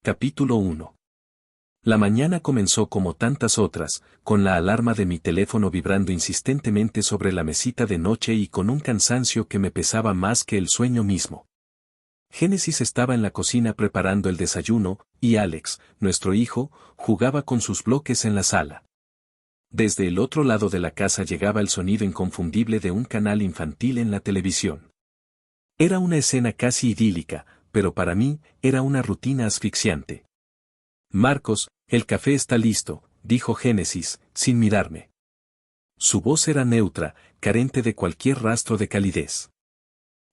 Capítulo 1. La mañana comenzó como tantas otras, con la alarma de mi teléfono vibrando insistentemente sobre la mesita de noche y con un cansancio que me pesaba más que el sueño mismo. Génesis estaba en la cocina preparando el desayuno, y Alex, nuestro hijo, jugaba con sus bloques en la sala. Desde el otro lado de la casa llegaba el sonido inconfundible de un canal infantil en la televisión. Era una escena casi idílica, pero para mí, era una rutina asfixiante. Marcos, el café está listo, dijo Génesis, sin mirarme. Su voz era neutra, carente de cualquier rastro de calidez.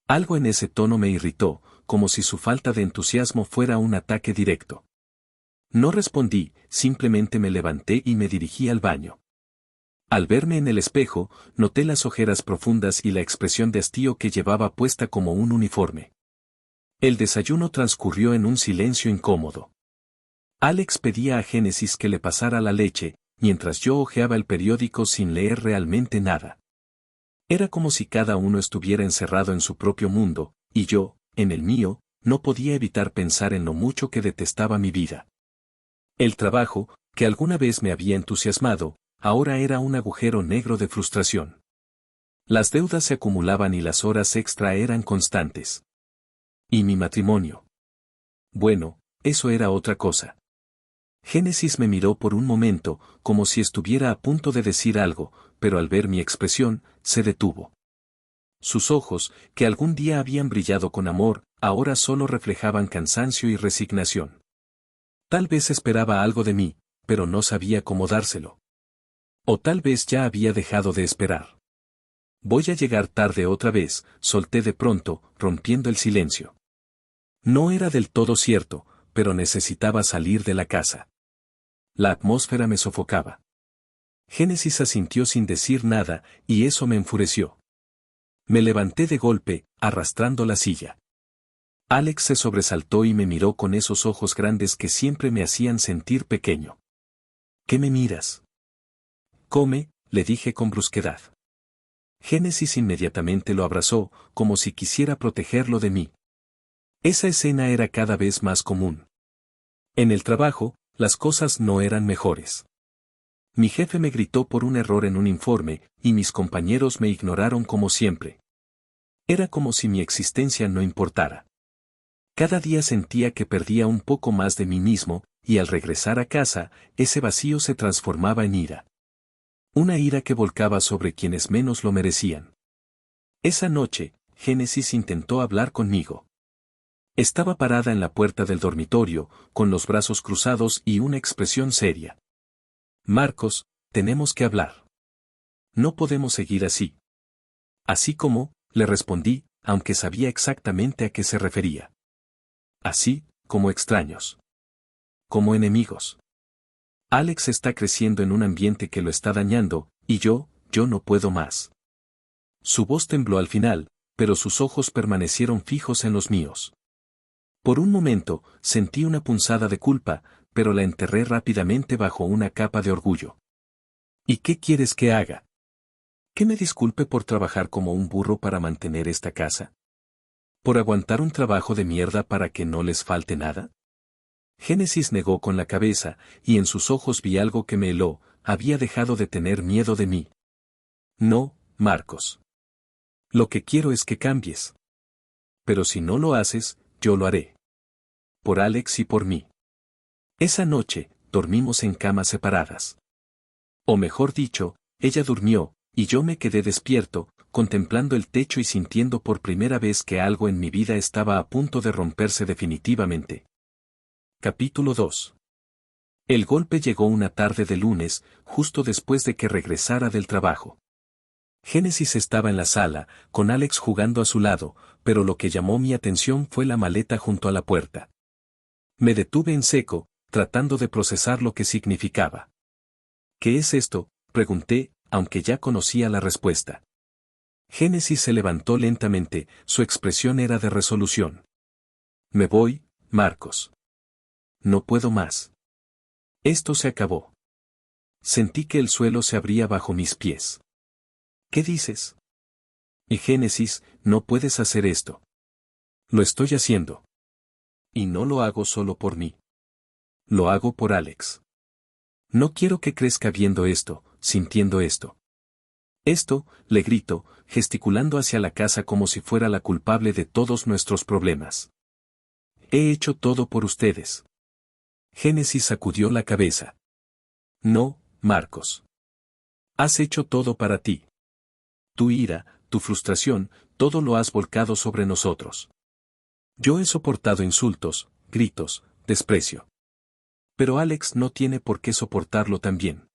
Algo en ese tono me irritó, como si su falta de entusiasmo fuera un ataque directo. No respondí, simplemente me levanté y me dirigí al baño. Al verme en el espejo, noté las ojeras profundas y la expresión de hastío que llevaba puesta como un uniforme. El desayuno transcurrió en un silencio incómodo. Alex pedía a Génesis que le pasara la leche, mientras yo hojeaba el periódico sin leer realmente nada. Era como si cada uno estuviera encerrado en su propio mundo, y yo, en el mío, no podía evitar pensar en lo mucho que detestaba mi vida. El trabajo, que alguna vez me había entusiasmado, ahora era un agujero negro de frustración. Las deudas se acumulaban y las horas extra eran constantes. ¿Y mi matrimonio? Bueno, eso era otra cosa. Génesis me miró por un momento, como si estuviera a punto de decir algo, pero al ver mi expresión, se detuvo. Sus ojos, que algún día habían brillado con amor, ahora solo reflejaban cansancio y resignación. Tal vez esperaba algo de mí, pero no sabía cómo dárselo. O tal vez ya había dejado de esperar. Voy a llegar tarde otra vez, solté de pronto, rompiendo el silencio. No era del todo cierto, pero necesitaba salir de la casa. La atmósfera me sofocaba. Génesis asintió sin decir nada, y eso me enfureció. Me levanté de golpe, arrastrando la silla. Alex se sobresaltó y me miró con esos ojos grandes que siempre me hacían sentir pequeño. ¿Qué me miras? Come, le dije con brusquedad. Génesis inmediatamente lo abrazó, como si quisiera protegerlo de mí. Esa escena era cada vez más común. En el trabajo, las cosas no eran mejores. Mi jefe me gritó por un error en un informe, y mis compañeros me ignoraron como siempre. Era como si mi existencia no importara. Cada día sentía que perdía un poco más de mí mismo, y al regresar a casa, ese vacío se transformaba en ira. Una ira que volcaba sobre quienes menos lo merecían. Esa noche, Génesis intentó hablar conmigo. Estaba parada en la puerta del dormitorio, con los brazos cruzados y una expresión seria. Marcos, tenemos que hablar. No podemos seguir así. Así como, le respondí, aunque sabía exactamente a qué se refería. Así, como extraños. Como enemigos. Alex está creciendo en un ambiente que lo está dañando, y yo no puedo más. Su voz tembló al final, pero sus ojos permanecieron fijos en los míos. Por un momento, sentí una punzada de culpa, pero la enterré rápidamente bajo una capa de orgullo. ¿Y qué quieres que haga? ¿Que me disculpe por trabajar como un burro para mantener esta casa? ¿Por aguantar un trabajo de mierda para que no les falte nada? Génesis negó con la cabeza, y en sus ojos vi algo que me heló, había dejado de tener miedo de mí. No, Marcos. Lo que quiero es que cambies. Pero si no lo haces, yo lo haré. Por Alex y por mí. Esa noche, dormimos en camas separadas. O mejor dicho, ella durmió, y yo me quedé despierto, contemplando el techo y sintiendo por primera vez que algo en mi vida estaba a punto de romperse definitivamente. Capítulo 2. El golpe llegó una tarde de lunes, justo después de que regresara del trabajo. Génesis estaba en la sala, con Alex jugando a su lado, pero lo que llamó mi atención fue la maleta junto a la puerta. Me detuve en seco, tratando de procesar lo que significaba. ¿Qué es esto?, pregunté, aunque ya conocía la respuesta. Génesis se levantó lentamente, su expresión era de resolución. Me voy, Marcos. No puedo más. Esto se acabó. Sentí que el suelo se abría bajo mis pies. ¿Qué dices? Y Génesis, no puedes hacer esto. Lo estoy haciendo. Y no lo hago solo por mí. Lo hago por Alex. No quiero que crezca viendo esto, sintiendo esto. Esto, le grito, gesticulando hacia la casa como si fuera la culpable de todos nuestros problemas. He hecho todo por ustedes. Génesis sacudió la cabeza. No, Marcos. Has hecho todo para ti. Tu ira, tu frustración, todo lo has volcado sobre nosotros. Yo he soportado insultos, gritos, desprecio. Pero Alex no tiene por qué soportarlo también.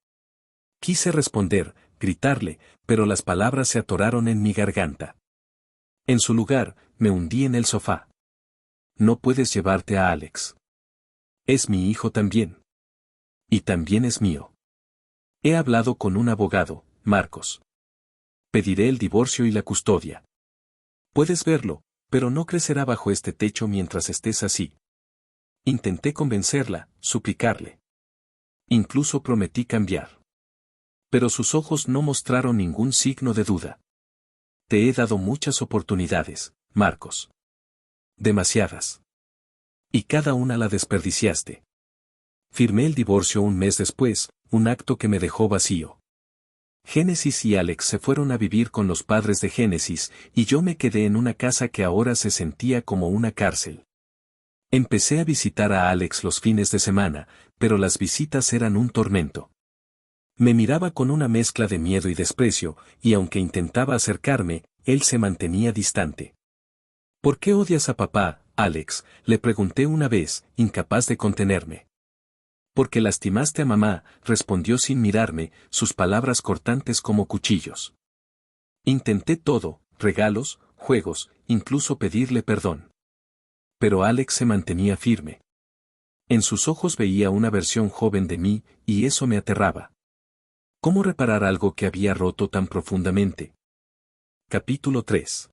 Quise responder, gritarle, pero las palabras se atoraron en mi garganta. En su lugar, me hundí en el sofá. No puedes llevarte a Alex. Es mi hijo también. Y también es mío. He hablado con un abogado, Marcos. Pediré el divorcio y la custodia. Puedes verlo, pero no crecerá bajo este techo mientras estés así. Intenté convencerla, suplicarle. Incluso prometí cambiar. Pero sus ojos no mostraron ningún signo de duda. Te he dado muchas oportunidades, Marcos. Demasiadas. Y cada una la desperdiciaste. Firmé el divorcio un mes después, un acto que me dejó vacío. Génesis y Alex se fueron a vivir con los padres de Génesis, y yo me quedé en una casa que ahora se sentía como una cárcel. Empecé a visitar a Alex los fines de semana, pero las visitas eran un tormento. Me miraba con una mezcla de miedo y desprecio, y aunque intentaba acercarme, él se mantenía distante. ¿Por qué odias a papá, Alex?, le pregunté una vez, incapaz de contenerme. Porque lastimaste a mamá, respondió sin mirarme, sus palabras cortantes como cuchillos. Intenté todo, regalos, juegos, incluso pedirle perdón. Pero Alex se mantenía firme. En sus ojos veía una versión joven de mí, y eso me aterraba. ¿Cómo reparar algo que había roto tan profundamente? Capítulo 3.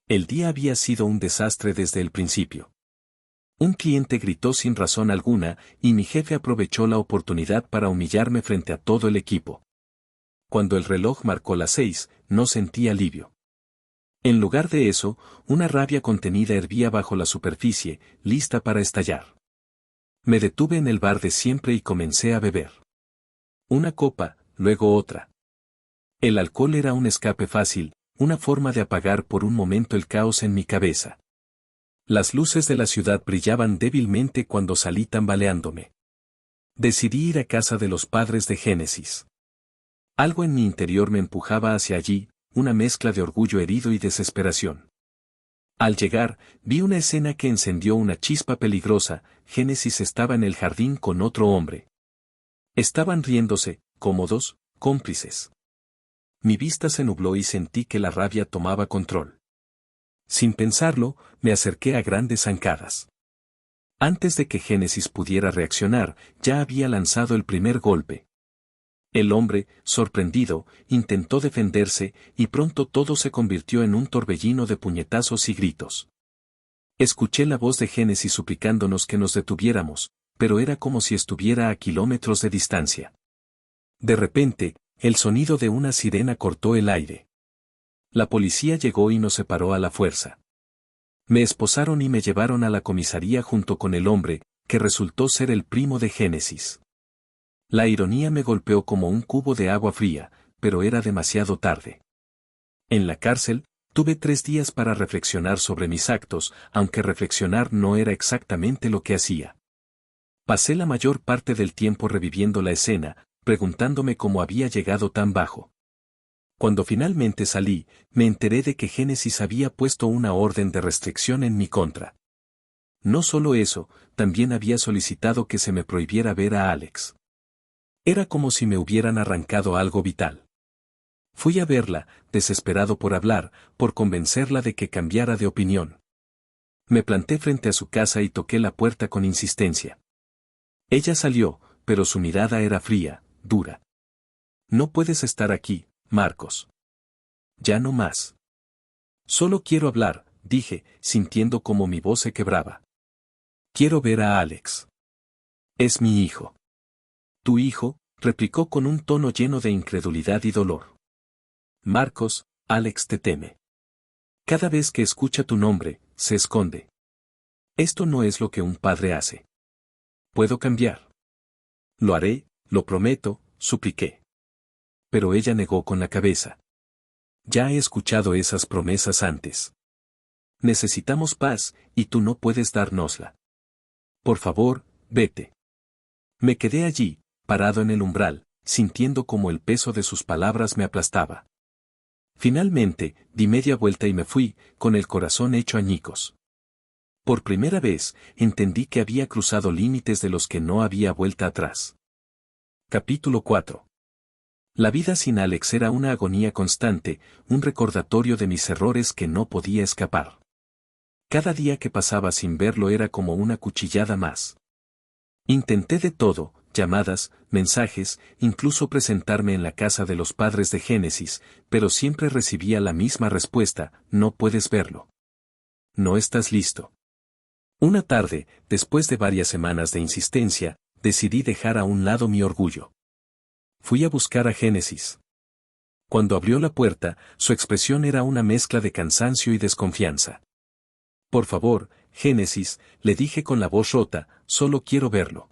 El día había sido un desastre desde el principio. Un cliente gritó sin razón alguna, y mi jefe aprovechó la oportunidad para humillarme frente a todo el equipo. Cuando el reloj marcó las 6, no sentí alivio. En lugar de eso, una rabia contenida hervía bajo la superficie, lista para estallar. Me detuve en el bar de siempre y comencé a beber. Una copa, luego otra. El alcohol era un escape fácil, una forma de apagar por un momento el caos en mi cabeza. Las luces de la ciudad brillaban débilmente cuando salí tambaleándome. Decidí ir a casa de los padres de Génesis. Algo en mi interior me empujaba hacia allí, una mezcla de orgullo herido y desesperación. Al llegar, vi una escena que encendió una chispa peligrosa. Génesis estaba en el jardín con otro hombre. Estaban riéndose, cómodos, cómplices. Mi vista se nubló y sentí que la rabia tomaba control. Sin pensarlo, me acerqué a grandes zancadas. Antes de que Génesis pudiera reaccionar, ya había lanzado el primer golpe. El hombre, sorprendido, intentó defenderse, y pronto todo se convirtió en un torbellino de puñetazos y gritos. Escuché la voz de Génesis suplicándonos que nos detuviéramos, pero era como si estuviera a kilómetros de distancia. De repente, el sonido de una sirena cortó el aire. La policía llegó y nos separó a la fuerza. Me esposaron y me llevaron a la comisaría junto con el hombre, que resultó ser el primo de Génesis. La ironía me golpeó como un cubo de agua fría, pero era demasiado tarde. En la cárcel, tuve 3 días para reflexionar sobre mis actos, aunque reflexionar no era exactamente lo que hacía. Pasé la mayor parte del tiempo reviviendo la escena, preguntándome cómo había llegado tan bajo. Cuando finalmente salí, me enteré de que Génesis había puesto una orden de restricción en mi contra. No solo eso, también había solicitado que se me prohibiera ver a Alex. Era como si me hubieran arrancado algo vital. Fui a verla, desesperado por hablar, por convencerla de que cambiara de opinión. Me planté frente a su casa y toqué la puerta con insistencia. Ella salió, pero su mirada era fría, dura. No puedes estar aquí, Marcos. Ya no más. Solo quiero hablar, dije, sintiendo como mi voz se quebraba. Quiero ver a Alex. Es mi hijo. Tu hijo, replicó con un tono lleno de incredulidad y dolor. Marcos, Alex te teme. Cada vez que escucha tu nombre, se esconde. Esto no es lo que un padre hace. Puedo cambiar. Lo haré, lo prometo, supliqué. Pero ella negó con la cabeza. Ya he escuchado esas promesas antes. Necesitamos paz, y tú no puedes dárnosla. Por favor, vete. Me quedé allí, parado en el umbral, sintiendo como el peso de sus palabras me aplastaba. Finalmente, di media vuelta y me fui, con el corazón hecho añicos. Por primera vez, entendí que había cruzado límites de los que no había vuelta atrás. Capítulo 4. La vida sin Alex era una agonía constante, un recordatorio de mis errores que no podía escapar. Cada día que pasaba sin verlo era como una cuchillada más. Intenté de todo, llamadas, mensajes, incluso presentarme en la casa de los padres de Génesis, pero siempre recibía la misma respuesta: no puedes verlo. No estás listo. Una tarde, después de varias semanas de insistencia, decidí dejar a un lado mi orgullo. Fui a buscar a Génesis. Cuando abrió la puerta, su expresión era una mezcla de cansancio y desconfianza. Por favor, Génesis, le dije con la voz rota, solo quiero verlo.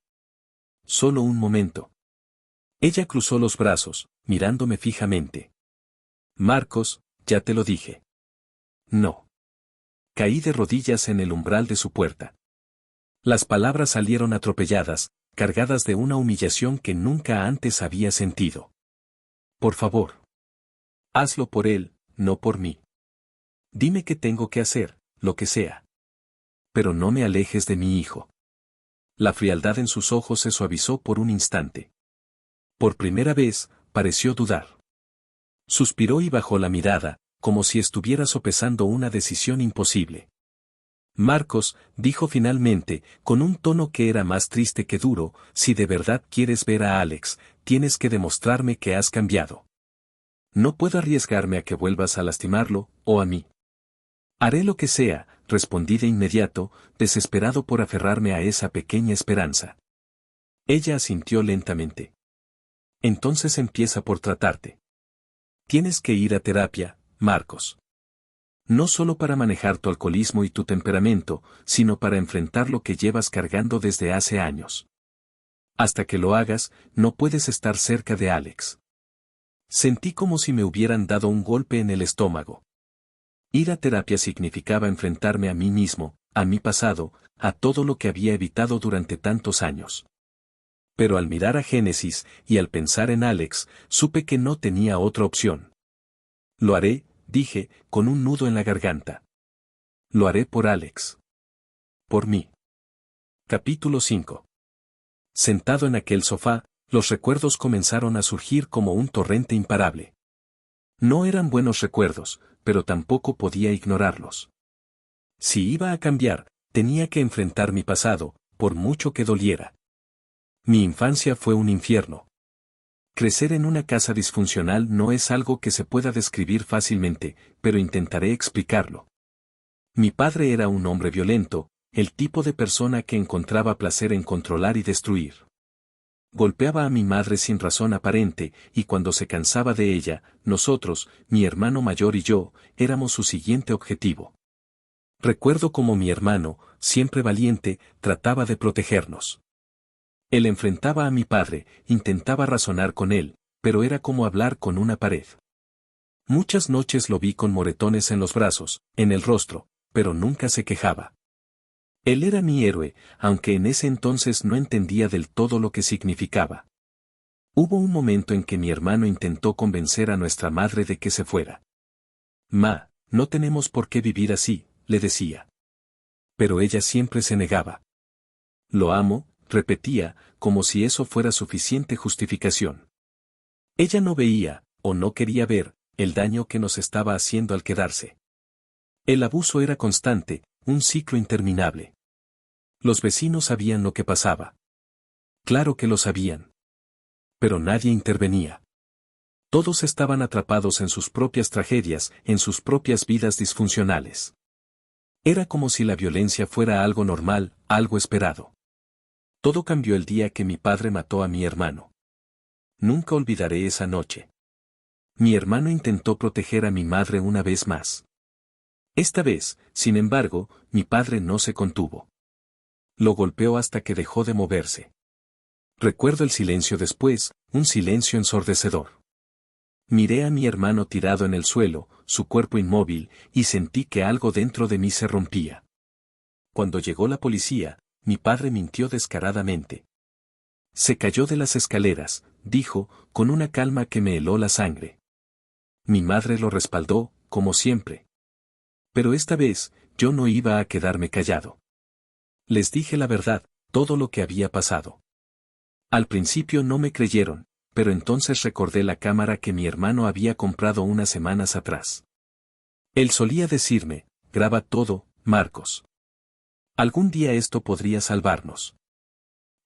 Solo un momento. Ella cruzó los brazos, mirándome fijamente. Marcos, ya te lo dije. No. Caí de rodillas en el umbral de su puerta. Las palabras salieron atropelladas, cargadas de una humillación que nunca antes había sentido. Por favor. Hazlo por él, no por mí. Dime qué tengo que hacer, lo que sea. Pero no me alejes de mi hijo. La frialdad en sus ojos se suavizó por un instante. Por primera vez, pareció dudar. Suspiró y bajó la mirada, como si estuviera sopesando una decisión imposible. Marcos, dijo finalmente, con un tono que era más triste que duro, si de verdad quieres ver a Alex, tienes que demostrarme que has cambiado. No puedo arriesgarme a que vuelvas a lastimarlo, o a mí. Haré lo que sea, respondí de inmediato, desesperado por aferrarme a esa pequeña esperanza. Ella asintió lentamente. Entonces empieza por tratarte. Tienes que ir a terapia, Marcos. No solo para manejar tu alcoholismo y tu temperamento, sino para enfrentar lo que llevas cargando desde hace años. Hasta que lo hagas, no puedes estar cerca de Alex. Sentí como si me hubieran dado un golpe en el estómago. Ir a terapia significaba enfrentarme a mí mismo, a mi pasado, a todo lo que había evitado durante tantos años. Pero al mirar a Génesis, y al pensar en Alex, supe que no tenía otra opción. Lo haré, dije, con un nudo en la garganta. Lo haré por Alex. Por mí. Capítulo 5. Sentado en aquel sofá, los recuerdos comenzaron a surgir como un torrente imparable. No eran buenos recuerdos, pero tampoco podía ignorarlos. Si iba a cambiar, tenía que enfrentar mi pasado, por mucho que doliera. Mi infancia fue un infierno. Crecer en una casa disfuncional no es algo que se pueda describir fácilmente, pero intentaré explicarlo. Mi padre era un hombre violento, el tipo de persona que encontraba placer en controlar y destruir. Golpeaba a mi madre sin razón aparente, y cuando se cansaba de ella, nosotros, mi hermano mayor y yo, éramos su siguiente objetivo. Recuerdo cómo mi hermano, siempre valiente, trataba de protegernos. Él enfrentaba a mi padre, intentaba razonar con él, pero era como hablar con una pared. Muchas noches lo vi con moretones en los brazos, en el rostro, pero nunca se quejaba. Él era mi héroe, aunque en ese entonces no entendía del todo lo que significaba. Hubo un momento en que mi hermano intentó convencer a nuestra madre de que se fuera. Ma, no tenemos por qué vivir así, le decía. Pero ella siempre se negaba. Lo amo, repetía, como si eso fuera suficiente justificación. Ella no veía, o no quería ver, el daño que nos estaba haciendo al quedarse. El abuso era constante, un ciclo interminable. Los vecinos sabían lo que pasaba. Claro que lo sabían. Pero nadie intervenía. Todos estaban atrapados en sus propias tragedias, en sus propias vidas disfuncionales. Era como si la violencia fuera algo normal, algo esperado. Todo cambió el día que mi padre mató a mi hermano. Nunca olvidaré esa noche. Mi hermano intentó proteger a mi madre una vez más. Esta vez, sin embargo, mi padre no se contuvo. Lo golpeó hasta que dejó de moverse. Recuerdo el silencio después, un silencio ensordecedor. Miré a mi hermano tirado en el suelo, su cuerpo inmóvil, y sentí que algo dentro de mí se rompía. Cuando llegó la policía, mi padre mintió descaradamente. Se cayó de las escaleras, dijo, con una calma que me heló la sangre. Mi madre lo respaldó, como siempre. Pero esta vez, yo no iba a quedarme callado. Les dije la verdad, todo lo que había pasado. Al principio no me creyeron, pero entonces recordé la cámara que mi hermano había comprado unas semanas atrás. Él solía decirme, graba todo, Marcos. Algún día esto podría salvarnos.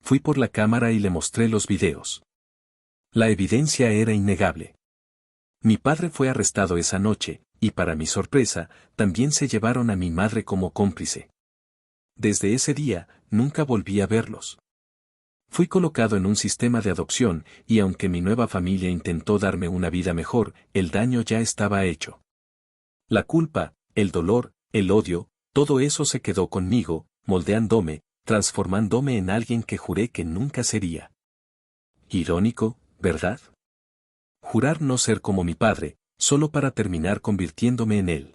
Fui por la cámara y le mostré los videos. La evidencia era innegable. Mi padre fue arrestado esa noche, y para mi sorpresa, también se llevaron a mi madre como cómplice. Desde ese día, nunca volví a verlos. Fui colocado en un sistema de adopción, y aunque mi nueva familia intentó darme una vida mejor, el daño ya estaba hecho. La culpa, el dolor, el odio, todo eso se quedó conmigo, moldeándome, transformándome en alguien que juré que nunca sería. Irónico, ¿verdad? Jurar no ser como mi padre, solo para terminar convirtiéndome en él.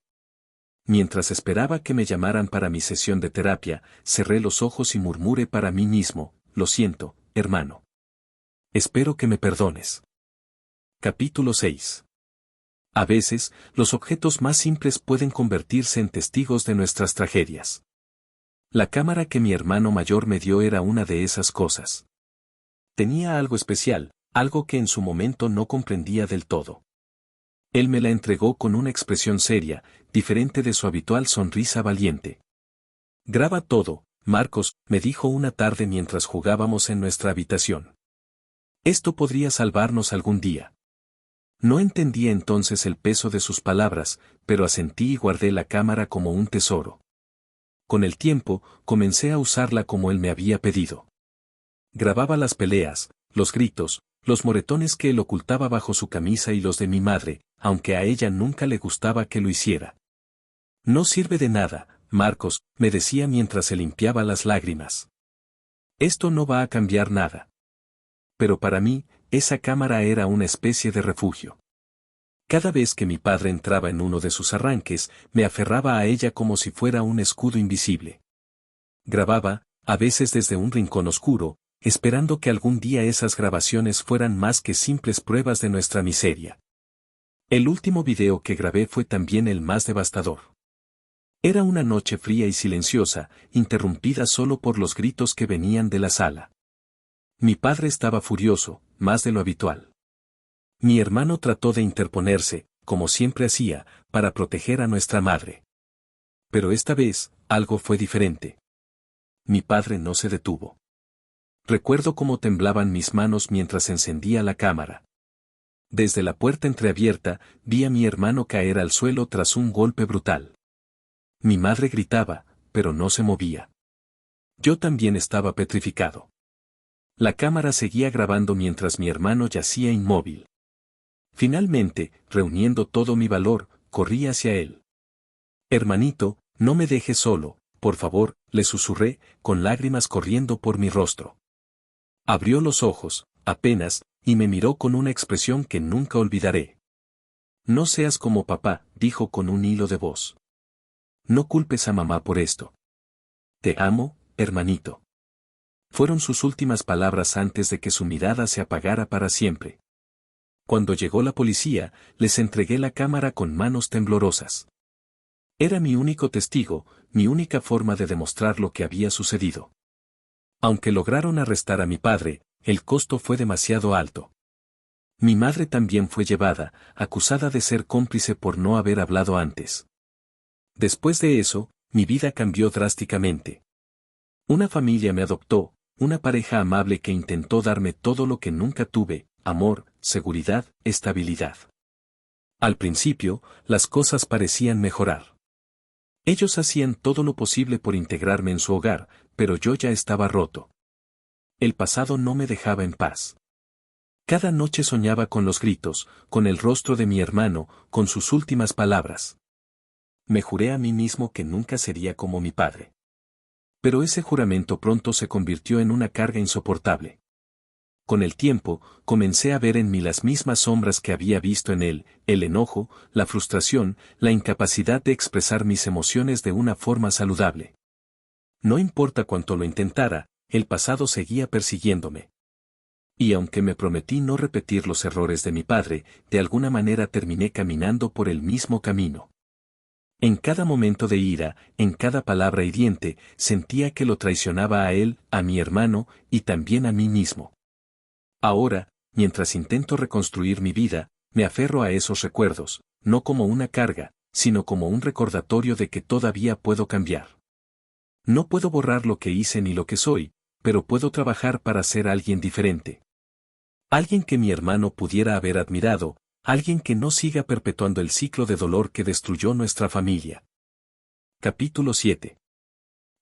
Mientras esperaba que me llamaran para mi sesión de terapia, cerré los ojos y murmuré para mí mismo, lo siento, hermano. Espero que me perdones. Capítulo 6. A veces, los objetos más simples pueden convertirse en testigos de nuestras tragedias. La cámara que mi hermano mayor me dio era una de esas cosas. Tenía algo especial, algo que en su momento no comprendía del todo. Él me la entregó con una expresión seria, diferente de su habitual sonrisa valiente. Graba todo, Marcos, me dijo una tarde mientras jugábamos en nuestra habitación. Esto podría salvarnos algún día. No entendía entonces el peso de sus palabras, pero asentí y guardé la cámara como un tesoro. Con el tiempo, comencé a usarla como él me había pedido. Grababa las peleas, los gritos, los moretones que él ocultaba bajo su camisa y los de mi madre, aunque a ella nunca le gustaba que lo hiciera. No sirve de nada, Marcos, me decía mientras se limpiaba las lágrimas. Esto no va a cambiar nada. Pero para mí, esa cámara era una especie de refugio. Cada vez que mi padre entraba en uno de sus arranques, me aferraba a ella como si fuera un escudo invisible. Grababa, a veces desde un rincón oscuro, esperando que algún día esas grabaciones fueran más que simples pruebas de nuestra miseria. El último video que grabé fue también el más devastador. Era una noche fría y silenciosa, interrumpida solo por los gritos que venían de la sala. Mi padre estaba furioso, más de lo habitual. Mi hermano trató de interponerse, como siempre hacía, para proteger a nuestra madre. Pero esta vez, algo fue diferente. Mi padre no se detuvo. Recuerdo cómo temblaban mis manos mientras encendía la cámara. Desde la puerta entreabierta, vi a mi hermano caer al suelo tras un golpe brutal. Mi madre gritaba, pero no se movía. Yo también estaba petrificado. La cámara seguía grabando mientras mi hermano yacía inmóvil. Finalmente, reuniendo todo mi valor, corrí hacia él. Hermanito, no me dejes solo, por favor, le susurré, con lágrimas corriendo por mi rostro. Abrió los ojos, apenas, y me miró con una expresión que nunca olvidaré. No seas como papá, dijo con un hilo de voz. No culpes a mamá por esto. Te amo, hermanito. Fueron sus últimas palabras antes de que su mirada se apagara para siempre. Cuando llegó la policía, les entregué la cámara con manos temblorosas. Era mi único testigo, mi única forma de demostrar lo que había sucedido. Aunque lograron arrestar a mi padre, el costo fue demasiado alto. Mi madre también fue llevada, acusada de ser cómplice por no haber hablado antes. Después de eso, mi vida cambió drásticamente. Una familia me adoptó, una pareja amable que intentó darme todo lo que nunca tuve, amor, seguridad, estabilidad. Al principio, las cosas parecían mejorar. Ellos hacían todo lo posible por integrarme en su hogar, pero yo ya estaba roto. El pasado no me dejaba en paz. Cada noche soñaba con los gritos, con el rostro de mi hermano, con sus últimas palabras. Me juré a mí mismo que nunca sería como mi padre. Pero ese juramento pronto se convirtió en una carga insoportable. Con el tiempo, comencé a ver en mí las mismas sombras que había visto en él, el enojo, la frustración, la incapacidad de expresar mis emociones de una forma saludable. No importa cuánto lo intentara, el pasado seguía persiguiéndome. Y aunque me prometí no repetir los errores de mi padre, de alguna manera terminé caminando por el mismo camino. En cada momento de ira, en cada palabra hiriente, sentía que lo traicionaba a él, a mi hermano, y también a mí mismo. Ahora, mientras intento reconstruir mi vida, me aferro a esos recuerdos, no como una carga, sino como un recordatorio de que todavía puedo cambiar. No puedo borrar lo que hice ni lo que soy, pero puedo trabajar para ser alguien diferente. Alguien que mi hermano pudiera haber admirado, alguien que no siga perpetuando el ciclo de dolor que destruyó nuestra familia. Capítulo 7.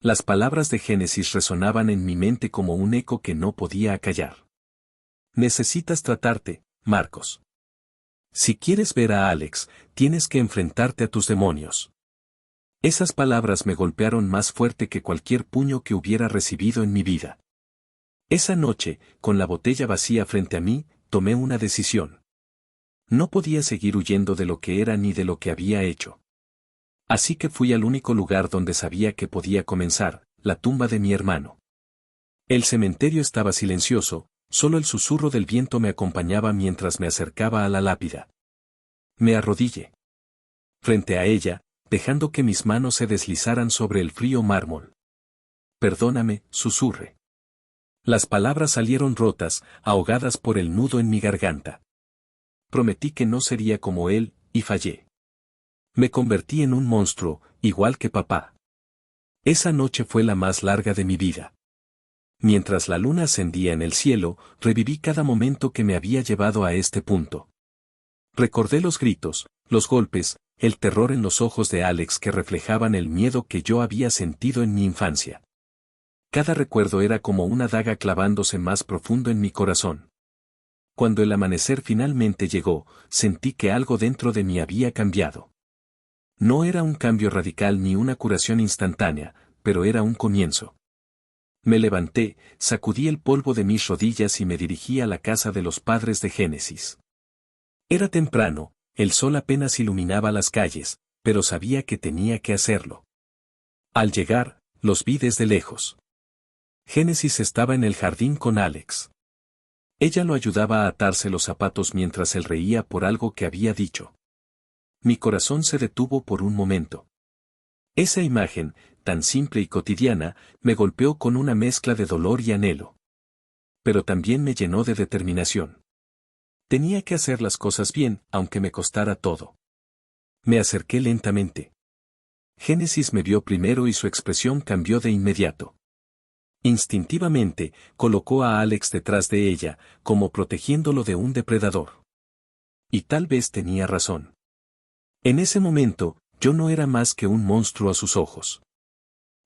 Las palabras de Génesis resonaban en mi mente como un eco que no podía acallar. Necesitas tratarte, Marcos. Si quieres ver a Alex, tienes que enfrentarte a tus demonios. Esas palabras me golpearon más fuerte que cualquier puño que hubiera recibido en mi vida. Esa noche, con la botella vacía frente a mí, tomé una decisión. No podía seguir huyendo de lo que era ni de lo que había hecho. Así que fui al único lugar donde sabía que podía comenzar, la tumba de mi hermano. El cementerio estaba silencioso, solo el susurro del viento me acompañaba mientras me acercaba a la lápida. Me arrodillé frente a ella, dejando que mis manos se deslizaran sobre el frío mármol. Perdóname, susurré. Las palabras salieron rotas, ahogadas por el nudo en mi garganta. Prometí que no sería como él, y fallé. Me convertí en un monstruo, igual que papá. Esa noche fue la más larga de mi vida. Mientras la luna ascendía en el cielo, reviví cada momento que me había llevado a este punto. Recordé los gritos, los golpes, el terror en los ojos de Alex que reflejaban el miedo que yo había sentido en mi infancia. Cada recuerdo era como una daga clavándose más profundo en mi corazón. Cuando el amanecer finalmente llegó, sentí que algo dentro de mí había cambiado. No era un cambio radical ni una curación instantánea, pero era un comienzo. Me levanté, sacudí el polvo de mis rodillas y me dirigí a la casa de los padres de Génesis. Era temprano, el sol apenas iluminaba las calles, pero sabía que tenía que hacerlo. Al llegar, los vi desde lejos. Génesis estaba en el jardín con Alex. Ella lo ayudaba a atarse los zapatos mientras él reía por algo que había dicho. Mi corazón se detuvo por un momento. Esa imagen, tan simple y cotidiana, me golpeó con una mezcla de dolor y anhelo. Pero también me llenó de determinación. Tenía que hacer las cosas bien, aunque me costara todo. Me acerqué lentamente. Génesis me vio primero y su expresión cambió de inmediato. Instintivamente, colocó a Alex detrás de ella, como protegiéndolo de un depredador. Y tal vez tenía razón. En ese momento, yo no era más que un monstruo a sus ojos.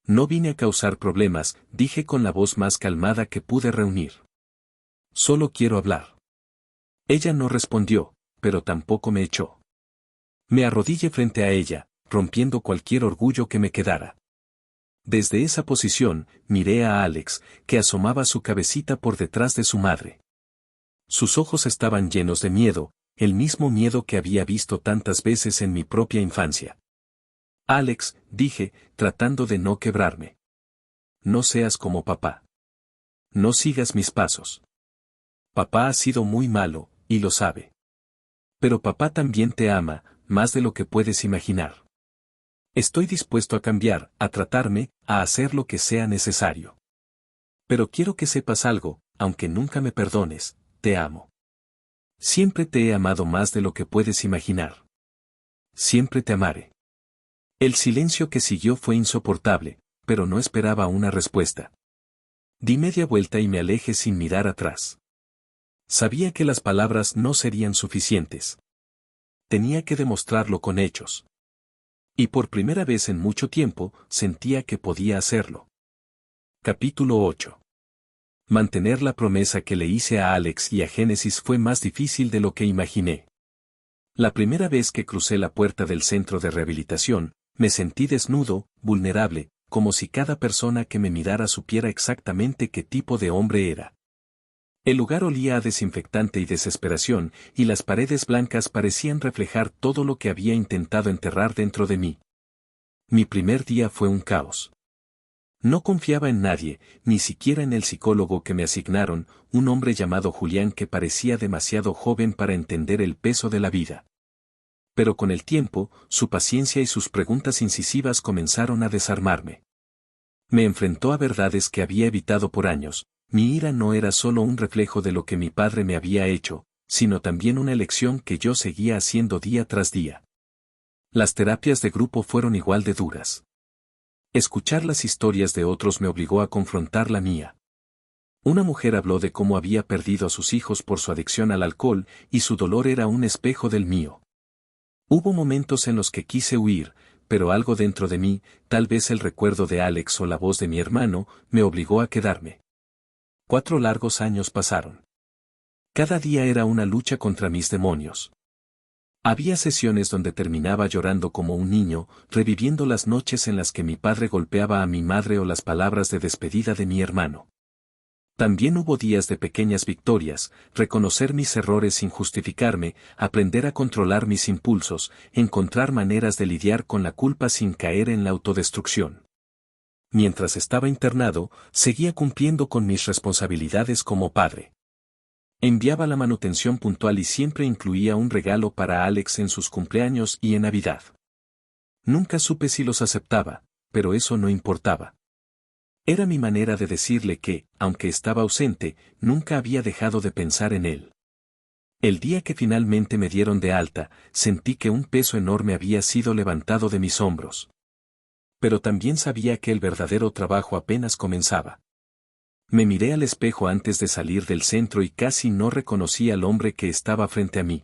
No vine a causar problemas, dije con la voz más calmada que pude reunir. Solo quiero hablar. Ella no respondió, pero tampoco me echó. Me arrodillé frente a ella, rompiendo cualquier orgullo que me quedara. Desde esa posición, miré a Alex, que asomaba su cabecita por detrás de su madre. Sus ojos estaban llenos de miedo, el mismo miedo que había visto tantas veces en mi propia infancia. Alex, dije, tratando de no quebrarme. No seas como papá. No sigas mis pasos. Papá ha sido muy malo, y lo sabe. Pero papá también te ama, más de lo que puedes imaginar. Estoy dispuesto a cambiar, a tratarme, a hacer lo que sea necesario. Pero quiero que sepas algo, aunque nunca me perdones, te amo. Siempre te he amado más de lo que puedes imaginar. Siempre te amaré. El silencio que siguió fue insoportable, pero no esperaba una respuesta. Di media vuelta y me alejé sin mirar atrás. Sabía que las palabras no serían suficientes. Tenía que demostrarlo con hechos. Y por primera vez en mucho tiempo, sentía que podía hacerlo. Capítulo 8. Mantener la promesa que le hice a Alex y a Génesis fue más difícil de lo que imaginé. La primera vez que crucé la puerta del centro de rehabilitación, me sentí desnudo, vulnerable, como si cada persona que me mirara supiera exactamente qué tipo de hombre era. El lugar olía a desinfectante y desesperación, y las paredes blancas parecían reflejar todo lo que había intentado enterrar dentro de mí. Mi primer día fue un caos. No confiaba en nadie, ni siquiera en el psicólogo que me asignaron, un hombre llamado Julián que parecía demasiado joven para entender el peso de la vida. Pero con el tiempo, su paciencia y sus preguntas incisivas comenzaron a desarmarme. Me enfrentó a verdades que había evitado por años. Mi ira no era solo un reflejo de lo que mi padre me había hecho, sino también una elección que yo seguía haciendo día tras día. Las terapias de grupo fueron igual de duras. Escuchar las historias de otros me obligó a confrontar la mía. Una mujer habló de cómo había perdido a sus hijos por su adicción al alcohol, y su dolor era un espejo del mío. Hubo momentos en los que quise huir, pero algo dentro de mí, tal vez el recuerdo de Alex o la voz de mi hermano, me obligó a quedarme. 4 largos años pasaron. Cada día era una lucha contra mis demonios. Había sesiones donde terminaba llorando como un niño, reviviendo las noches en las que mi padre golpeaba a mi madre o las palabras de despedida de mi hermano. También hubo días de pequeñas victorias, reconocer mis errores sin justificarme, aprender a controlar mis impulsos, encontrar maneras de lidiar con la culpa sin caer en la autodestrucción. Mientras estaba internado, seguía cumpliendo con mis responsabilidades como padre. Enviaba la manutención puntual y siempre incluía un regalo para Alex en sus cumpleaños y en Navidad. Nunca supe si los aceptaba, pero eso no importaba. Era mi manera de decirle que, aunque estaba ausente, nunca había dejado de pensar en él. El día que finalmente me dieron de alta, sentí que un peso enorme había sido levantado de mis hombros. Pero también sabía que el verdadero trabajo apenas comenzaba. Me miré al espejo antes de salir del centro y casi no reconocí al hombre que estaba frente a mí.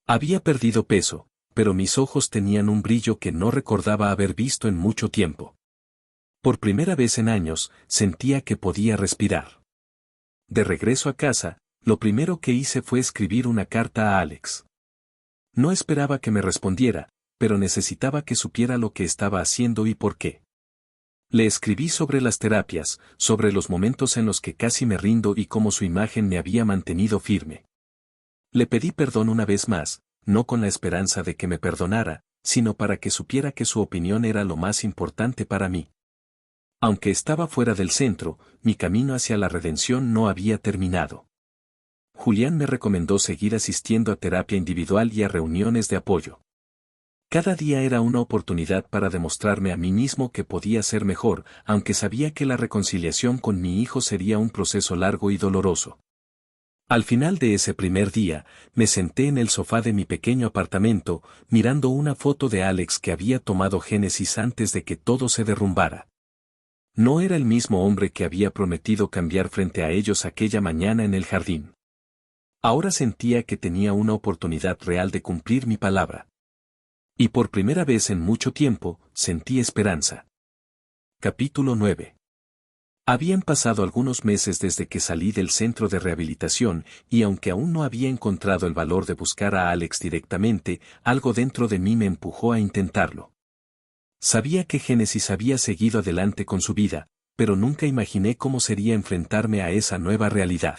Había perdido peso, pero mis ojos tenían un brillo que no recordaba haber visto en mucho tiempo. Por primera vez en años, sentía que podía respirar. De regreso a casa, lo primero que hice fue escribir una carta a Alex. No esperaba que me respondiera, pero necesitaba que supiera lo que estaba haciendo y por qué. Le escribí sobre las terapias, sobre los momentos en los que casi me rindo y cómo su imagen me había mantenido firme. Le pedí perdón una vez más, no con la esperanza de que me perdonara, sino para que supiera que su opinión era lo más importante para mí. Aunque estaba fuera del centro, mi camino hacia la redención no había terminado. Julián me recomendó seguir asistiendo a terapia individual y a reuniones de apoyo. Cada día era una oportunidad para demostrarme a mí mismo que podía ser mejor, aunque sabía que la reconciliación con mi hijo sería un proceso largo y doloroso. Al final de ese primer día, me senté en el sofá de mi pequeño apartamento, mirando una foto de Alex que había tomado Génesis antes de que todo se derrumbara. No era el mismo hombre que había prometido cambiar frente a ellos aquella mañana en el jardín. Ahora sentía que tenía una oportunidad real de cumplir mi palabra. Y por primera vez en mucho tiempo, sentí esperanza. Capítulo 9. Habían pasado algunos meses desde que salí del centro de rehabilitación, y aunque aún no había encontrado el valor de buscar a Alex directamente, algo dentro de mí me empujó a intentarlo. Sabía que Génesis había seguido adelante con su vida, pero nunca imaginé cómo sería enfrentarme a esa nueva realidad.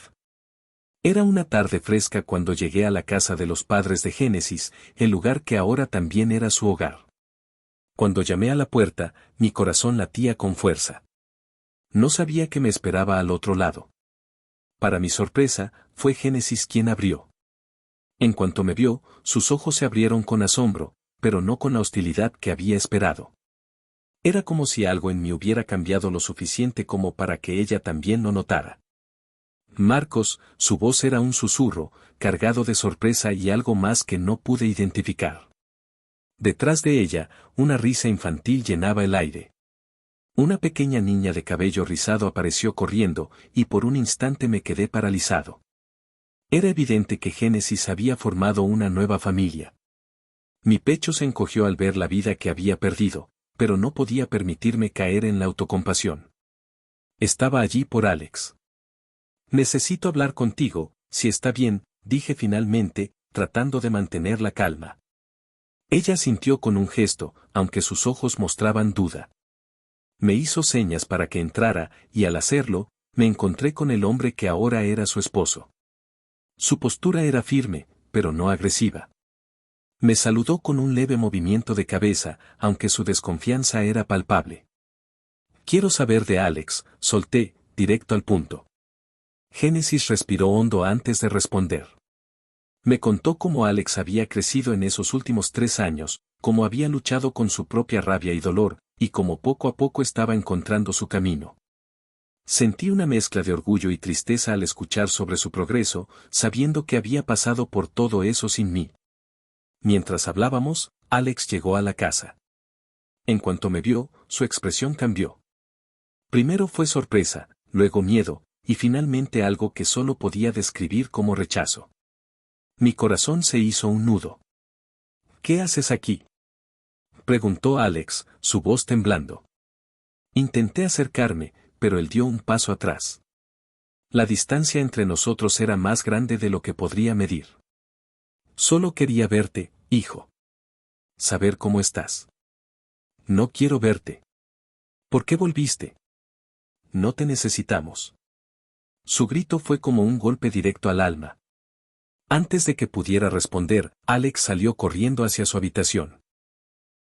Era una tarde fresca cuando llegué a la casa de los padres de Génesis, el lugar que ahora también era su hogar. Cuando llamé a la puerta, mi corazón latía con fuerza. No sabía qué me esperaba al otro lado. Para mi sorpresa, fue Génesis quien abrió. En cuanto me vio, sus ojos se abrieron con asombro, pero no con la hostilidad que había esperado. Era como si algo en mí hubiera cambiado lo suficiente como para que ella también lo notara. Marcos, su voz era un susurro, cargado de sorpresa y algo más que no pude identificar. Detrás de ella, una risa infantil llenaba el aire. Una pequeña niña de cabello rizado apareció corriendo, y por un instante me quedé paralizado. Era evidente que Génesis había formado una nueva familia. Mi pecho se encogió al ver la vida que había perdido, pero no podía permitirme caer en la autocompasión. Estaba allí por Alex. Necesito hablar contigo, si está bien, dije finalmente, tratando de mantener la calma. Ella sintió con un gesto, aunque sus ojos mostraban duda. Me hizo señas para que entrara, y al hacerlo, me encontré con el hombre que ahora era su esposo. Su postura era firme, pero no agresiva. Me saludó con un leve movimiento de cabeza, aunque su desconfianza era palpable. Quiero saber de Alex, solté, directo al punto. Génesis respiró hondo antes de responder. Me contó cómo Alex había crecido en esos últimos 3 años, cómo había luchado con su propia rabia y dolor, y cómo poco a poco estaba encontrando su camino. Sentí una mezcla de orgullo y tristeza al escuchar sobre su progreso, sabiendo que había pasado por todo eso sin mí. Mientras hablábamos, Alex llegó a la casa. En cuanto me vio, su expresión cambió. Primero fue sorpresa, luego miedo, y finalmente algo que solo podía describir como rechazo. Mi corazón se hizo un nudo. ¿Qué haces aquí?, preguntó Alex, su voz temblando. Intenté acercarme, pero él dio un paso atrás. La distancia entre nosotros era más grande de lo que podría medir. Solo quería verte, hijo. Saber cómo estás. No quiero verte. ¿Por qué volviste? No te necesitamos. Su grito fue como un golpe directo al alma. Antes de que pudiera responder, Alex salió corriendo hacia su habitación.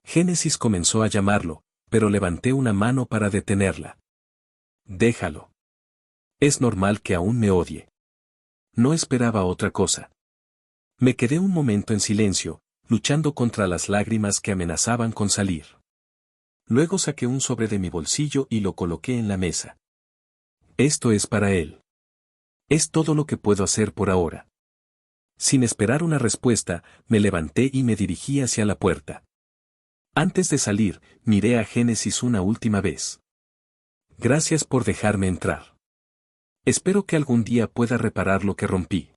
Génesis comenzó a llamarlo, pero levanté una mano para detenerla. Déjalo. Es normal que aún me odie. No esperaba otra cosa. Me quedé un momento en silencio, luchando contra las lágrimas que amenazaban con salir. Luego saqué un sobre de mi bolsillo y lo coloqué en la mesa. Esto es para él. Es todo lo que puedo hacer por ahora. Sin esperar una respuesta, me levanté y me dirigí hacia la puerta. Antes de salir, miré a Génesis una última vez. Gracias por dejarme entrar. Espero que algún día pueda reparar lo que rompí.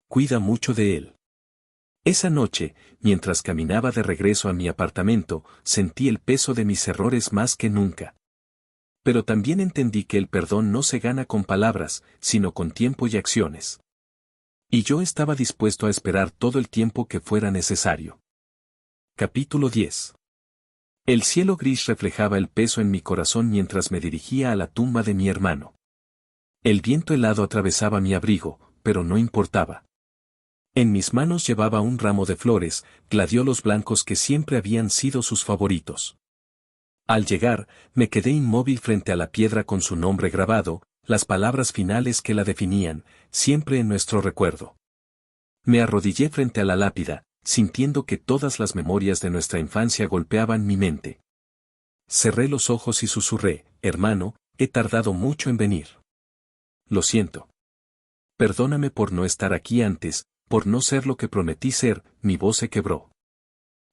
Cuida mucho de él. Esa noche, mientras caminaba de regreso a mi apartamento, sentí el peso de mis errores más que nunca. Pero también entendí que el perdón no se gana con palabras, sino con tiempo y acciones. Y yo estaba dispuesto a esperar todo el tiempo que fuera necesario. Capítulo 10. El cielo gris reflejaba el peso en mi corazón mientras me dirigía a la tumba de mi hermano. El viento helado atravesaba mi abrigo, pero no importaba. En mis manos llevaba un ramo de flores, gladiolos blancos que siempre habían sido sus favoritos. Al llegar, me quedé inmóvil frente a la piedra con su nombre grabado, las palabras finales que la definían, siempre en nuestro recuerdo. Me arrodillé frente a la lápida, sintiendo que todas las memorias de nuestra infancia golpeaban mi mente. Cerré los ojos y susurré, hermano, he tardado mucho en venir. Lo siento. Perdóname por no estar aquí antes, por no ser lo que prometí ser, mi voz se quebró.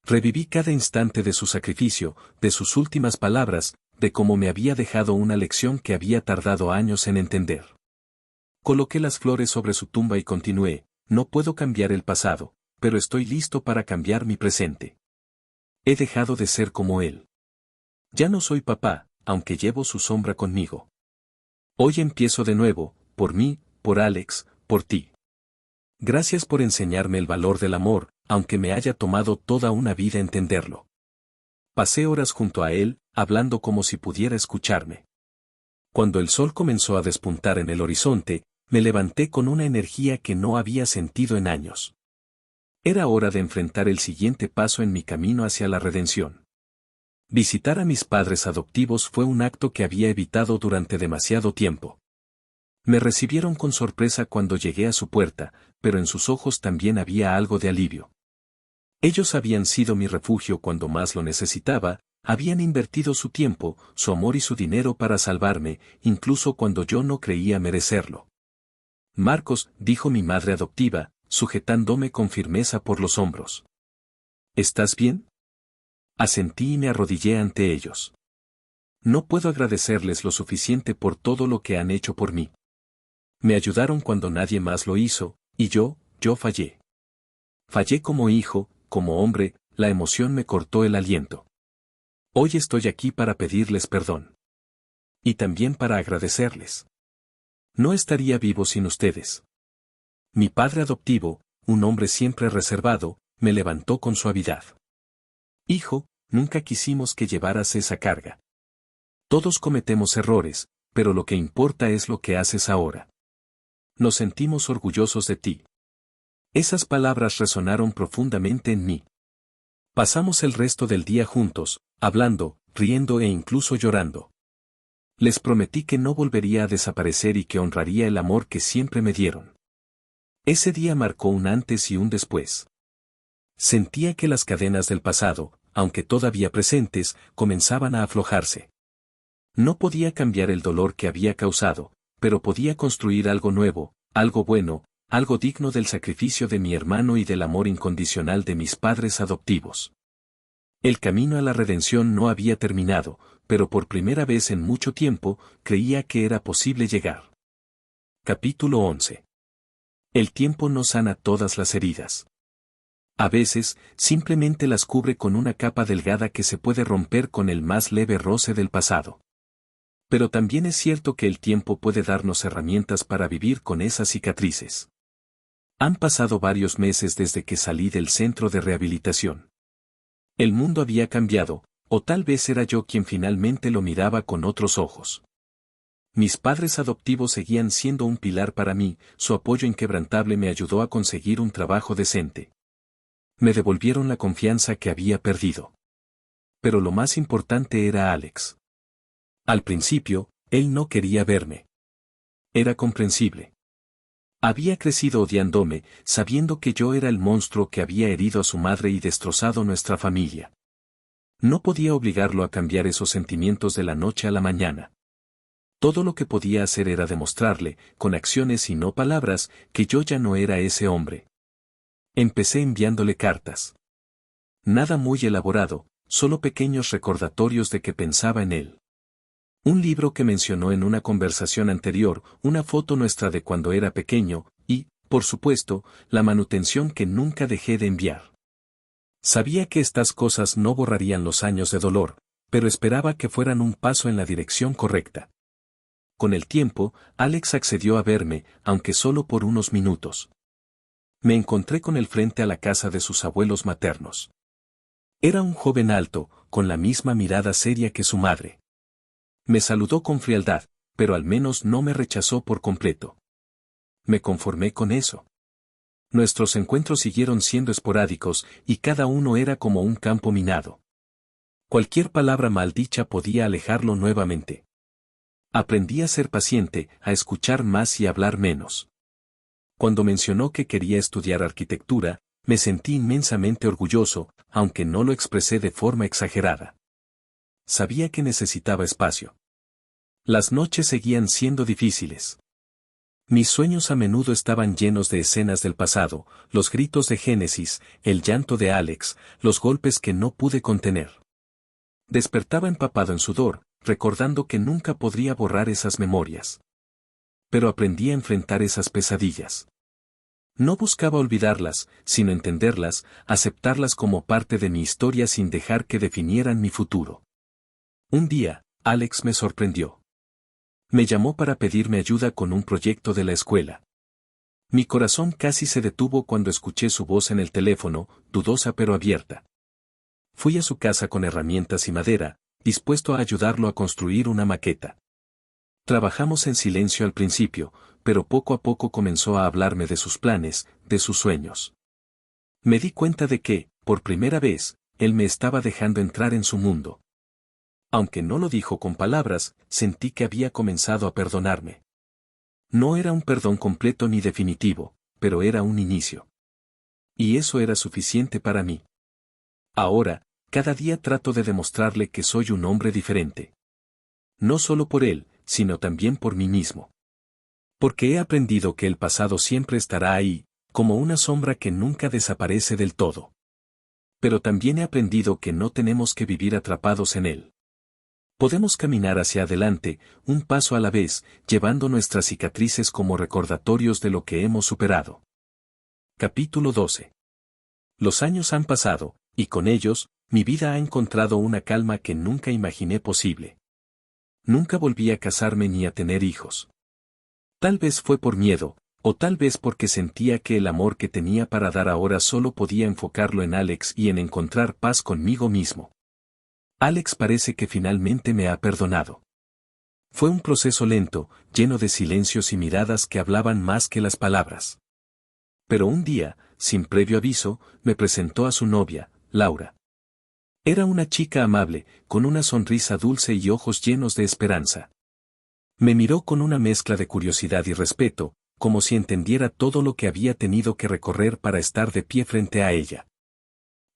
Reviví cada instante de su sacrificio, de sus últimas palabras, de cómo me había dejado una lección que había tardado años en entender. Coloqué las flores sobre su tumba y continué, no puedo cambiar el pasado, pero estoy listo para cambiar mi presente. He dejado de ser como él. Ya no soy papá, aunque llevo su sombra conmigo. Hoy empiezo de nuevo, por mí, por Alex, por ti. Gracias por enseñarme el valor del amor, aunque me haya tomado toda una vida entenderlo. Pasé horas junto a él, hablando como si pudiera escucharme. Cuando el sol comenzó a despuntar en el horizonte, me levanté con una energía que no había sentido en años. Era hora de enfrentar el siguiente paso en mi camino hacia la redención. Visitar a mis padres adoptivos fue un acto que había evitado durante demasiado tiempo. Me recibieron con sorpresa cuando llegué a su puerta, pero en sus ojos también había algo de alivio. Ellos habían sido mi refugio cuando más lo necesitaba, habían invertido su tiempo, su amor y su dinero para salvarme, incluso cuando yo no creía merecerlo. Marcos, dijo mi madre adoptiva, sujetándome con firmeza por los hombros. ¿Estás bien? Asentí y me arrodillé ante ellos. No puedo agradecerles lo suficiente por todo lo que han hecho por mí. Me ayudaron cuando nadie más lo hizo, y yo fallé. Fallé como hijo, como hombre, la emoción me cortó el aliento. Hoy estoy aquí para pedirles perdón. Y también para agradecerles. No estaría vivo sin ustedes. Mi padre adoptivo, un hombre siempre reservado, me levantó con suavidad. Hijo, nunca quisimos que llevaras esa carga. Todos cometemos errores, pero lo que importa es lo que haces ahora. Nos sentimos orgullosos de ti. Esas palabras resonaron profundamente en mí. Pasamos el resto del día juntos, hablando, riendo e incluso llorando. Les prometí que no volvería a desaparecer y que honraría el amor que siempre me dieron. Ese día marcó un antes y un después. Sentía que las cadenas del pasado, aunque todavía presentes, comenzaban a aflojarse. No podía cambiar el dolor que había causado, pero podía construir algo nuevo, algo bueno, algo digno del sacrificio de mi hermano y del amor incondicional de mis padres adoptivos. El camino a la redención no había terminado, pero por primera vez en mucho tiempo, creía que era posible llegar. Capítulo 11. El tiempo no sana todas las heridas. A veces, simplemente las cubre con una capa delgada que se puede romper con el más leve roce del pasado. Pero también es cierto que el tiempo puede darnos herramientas para vivir con esas cicatrices. Han pasado varios meses desde que salí del centro de rehabilitación. El mundo había cambiado, o tal vez era yo quien finalmente lo miraba con otros ojos. Mis padres adoptivos seguían siendo un pilar para mí, su apoyo inquebrantable me ayudó a conseguir un trabajo decente. Me devolvieron la confianza que había perdido. Pero lo más importante era Alex. Al principio, él no quería verme. Era comprensible. Había crecido odiándome, sabiendo que yo era el monstruo que había herido a su madre y destrozado nuestra familia. No podía obligarlo a cambiar esos sentimientos de la noche a la mañana. Todo lo que podía hacer era demostrarle, con acciones y no palabras, que yo ya no era ese hombre. Empecé enviándole cartas. Nada muy elaborado, solo pequeños recordatorios de que pensaba en él. Un libro que mencionó en una conversación anterior, una foto nuestra de cuando era pequeño, y, por supuesto, la manutención que nunca dejé de enviar. Sabía que estas cosas no borrarían los años de dolor, pero esperaba que fueran un paso en la dirección correcta. Con el tiempo, Alex accedió a verme, aunque solo por unos minutos. Me encontré con él frente a la casa de sus abuelos maternos. Era un joven alto, con la misma mirada seria que su madre. Me saludó con frialdad, pero al menos no me rechazó por completo. Me conformé con eso. Nuestros encuentros siguieron siendo esporádicos, y cada uno era como un campo minado. Cualquier palabra maldicha podía alejarlo nuevamente. Aprendí a ser paciente, a escuchar más y hablar menos. Cuando mencionó que quería estudiar arquitectura, me sentí inmensamente orgulloso, aunque no lo expresé de forma exagerada. Sabía que necesitaba espacio. Las noches seguían siendo difíciles. Mis sueños a menudo estaban llenos de escenas del pasado, los gritos de Génesis, el llanto de Alex, los golpes que no pude contener. Despertaba empapado en sudor, recordando que nunca podría borrar esas memorias. Pero aprendí a enfrentar esas pesadillas. No buscaba olvidarlas, sino entenderlas, aceptarlas como parte de mi historia sin dejar que definieran mi futuro. Un día, Alex me sorprendió. Me llamó para pedirme ayuda con un proyecto de la escuela. Mi corazón casi se detuvo cuando escuché su voz en el teléfono, dudosa pero abierta. Fui a su casa con herramientas y madera, dispuesto a ayudarlo a construir una maqueta. Trabajamos en silencio al principio, pero poco a poco comenzó a hablarme de sus planes, de sus sueños. Me di cuenta de que, por primera vez, él me estaba dejando entrar en su mundo. Aunque no lo dijo con palabras, sentí que había comenzado a perdonarme. No era un perdón completo ni definitivo, pero era un inicio. Y eso era suficiente para mí. Ahora, cada día trato de demostrarle que soy un hombre diferente. No solo por él, sino también por mí mismo. Porque he aprendido que el pasado siempre estará ahí, como una sombra que nunca desaparece del todo. Pero también he aprendido que no tenemos que vivir atrapados en él. Podemos caminar hacia adelante, un paso a la vez, llevando nuestras cicatrices como recordatorios de lo que hemos superado. Capítulo 12. Los años han pasado, y con ellos, mi vida ha encontrado una calma que nunca imaginé posible. Nunca volví a casarme ni a tener hijos. Tal vez fue por miedo, o tal vez porque sentía que el amor que tenía para dar ahora solo podía enfocarlo en Alex y en encontrar paz conmigo mismo. Alex parece que finalmente me ha perdonado. Fue un proceso lento, lleno de silencios y miradas que hablaban más que las palabras. Pero un día, sin previo aviso, me presentó a su novia, Laura. Era una chica amable, con una sonrisa dulce y ojos llenos de esperanza. Me miró con una mezcla de curiosidad y respeto, como si entendiera todo lo que había tenido que recorrer para estar de pie frente a ella.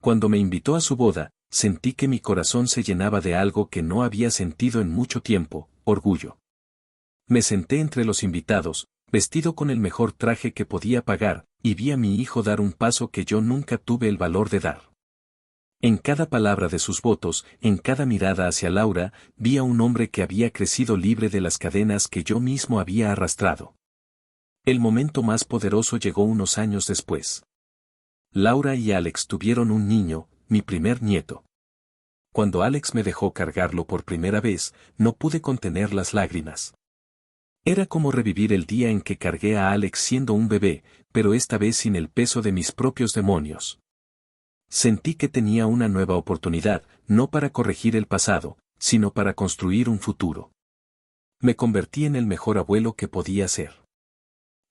Cuando me invitó a su boda, sentí que mi corazón se llenaba de algo que no había sentido en mucho tiempo, orgullo. Me senté entre los invitados, vestido con el mejor traje que podía pagar, y vi a mi hijo dar un paso que yo nunca tuve el valor de dar. En cada palabra de sus votos, en cada mirada hacia Laura, vi a un hombre que había crecido libre de las cadenas que yo mismo había arrastrado. El momento más poderoso llegó unos años después. Laura y Alex tuvieron un niño, mi primer nieto. Cuando Alex me dejó cargarlo por primera vez, no pude contener las lágrimas. Era como revivir el día en que cargué a Alex siendo un bebé, pero esta vez sin el peso de mis propios demonios. Sentí que tenía una nueva oportunidad, no para corregir el pasado, sino para construir un futuro. Me convertí en el mejor abuelo que podía ser.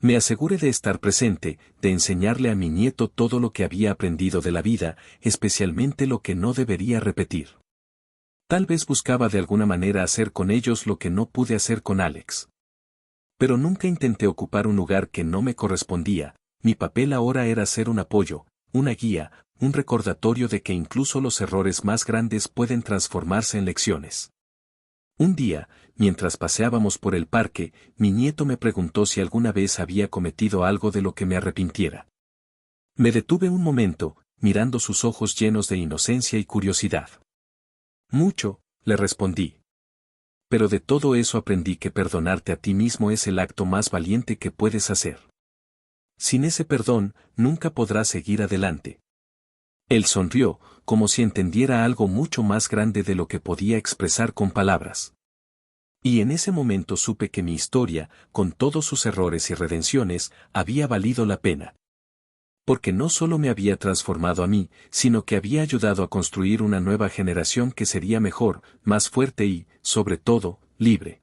Me aseguré de estar presente, de enseñarle a mi nieto todo lo que había aprendido de la vida, especialmente lo que no debería repetir. Tal vez buscaba de alguna manera hacer con ellos lo que no pude hacer con Alex. Pero nunca intenté ocupar un lugar que no me correspondía, mi papel ahora era ser un apoyo, una guía, un recordatorio de que incluso los errores más grandes pueden transformarse en lecciones. Un día, mientras paseábamos por el parque, mi nieto me preguntó si alguna vez había cometido algo de lo que me arrepintiera. Me detuve un momento, mirando sus ojos llenos de inocencia y curiosidad. Mucho, le respondí. Pero de todo eso aprendí que perdonarte a ti mismo es el acto más valiente que puedes hacer. Sin ese perdón, nunca podrás seguir adelante. Él sonrió, como si entendiera algo mucho más grande de lo que podía expresar con palabras. Y en ese momento supe que mi historia, con todos sus errores y redenciones, había valido la pena. Porque no solo me había transformado a mí, sino que había ayudado a construir una nueva generación que sería mejor, más fuerte y, sobre todo, libre.